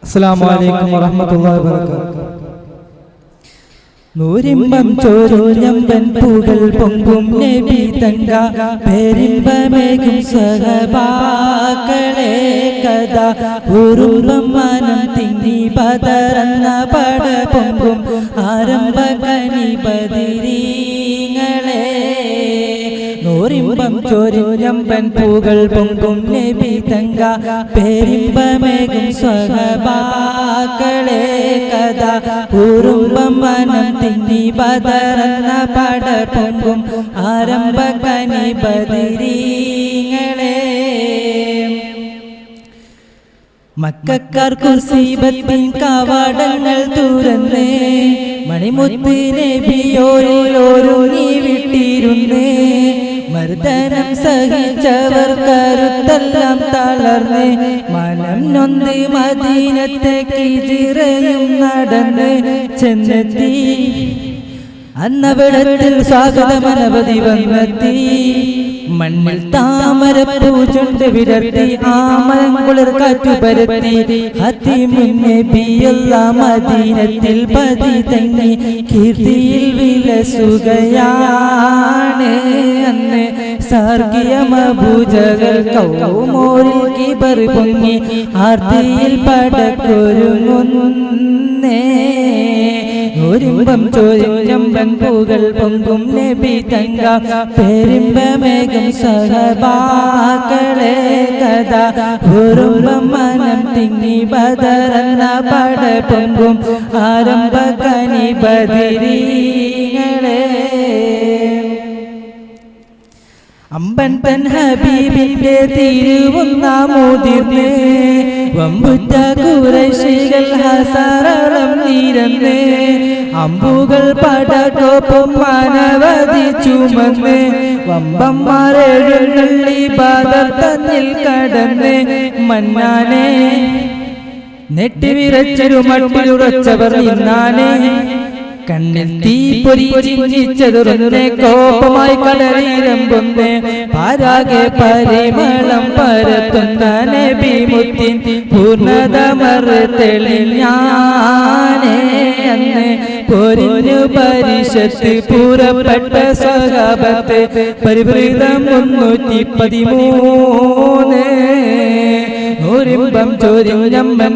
അസ്സലാമു അലൈക്കും വറഹ്മത്തുള്ളാഹി വബറകാതുഹു. നൂരിമ്പം ചോരുഞ്ഞമ്പൻ പൂകൾ പൊങ്കും നബി തങ്ക പേരിമ്പമേകും സഹബാക്കളെ കഥ ഉറുമ്പം മനം തിങ്ങി പതറന്ന പട പൊങ്കും ആരംഭ കനി ബദിരീങ്ങളെ. നൂരിമ്പം ചോരുഞ്ഞമ്പൻ പൂകൾ പൊങ്കും നബി തങ്ക പേരിമ്പമേകും സഹബാക്കളെ കഥ ഉറുമ്പം മനം തിങ്ങി ബദറന്ന പട പൊങ്കും ആരംഭ കനി ബദിരീങ്ങളെ. മക്കക്കാർ കുർസീബത്തിൻ കവാടങ്ങൾ തുറന്നേ മണിമുത്ത് നബിയോരിൽ ഒരുങ്ങി വിട്ടിരുന്നേ. മർദ്ദനം സഹിച്ചവർ കരുത്തെല്ലാം തളർന്ന് മനം നൊന്ത് മദീനത്തേക്ക് ഹിജ്റയും നടന്ന് ചെന്നെത്തി. അന്നവിടത്തിൽ സ്വാഗതമനവധി വന്നെത്തി. മണ്ണിൽ താമരപ്പൂ ചുണ്ട് വിടർത്തി ആമരം കുളിർ കാറ്റു പരത്തി ഹത്തീമുൻ നബിയുള്ള മദീനത്തിൽ പതി തങ്ങി കീർത്തിയിൽ വിലസുകയാണ്. അന്ന് സാർഗിയ മബൂജകൾ കൗമോരിൽ കിബർ പൊങ്ങി ആർത്തിയിൽ പടക്കൊരുങ്ങുന്നേ. നൂരിമ്പം ചോരുഞ്ഞമ്പൻ പൂകൾ പൊങ്കും നബി തങ്ക പേരിമ്പമേകും സഹബാക്കളെ കഥ ഉറുമ്പം മനം തിങ്ങി ബദറന്ന പട പൊങ്കും ആരംഭ കനി ബദിരീങ്ങളെ. അമ്പൻ തൻ ഹബീബിന്റെ തിരുവുന്നാമോതിർന്നേ വമ്പുറ്റ ഖുറൈശികൾ ഹസറളം നിരന്നേ. അമ്പുകൾ പടകോപ്പം അനവധി ചുമന്ന് വമ്പന്മാരെഴുന്നള്ളി ബദർ തന്നിൽ കടന്ന് മന്നാനെ നെട്ടിവിറച്ചൊരു മട്ടിലുറച്ചവർ നിന്നാനേ. കണ്ണിൽ തീപ്പൊരി ചിന്നിച്ചതുറന്നെ കോപമായി കടലിരമ്പുന്നേ പാരാകെ പരിമളം പരത്തുന്ന നബി മുത്തിൻ പൂർണ്ണതമർ തെളിഞ്ഞാനേ. അന്ന് പൊരിഞ്ഞു പരിഷത്ത് പുറപ്പെട്ട സ്വഹാബത്ത് പരിവൃതം 313. നൂരിമ്പം ചോരുഞ്ഞമ്പൻ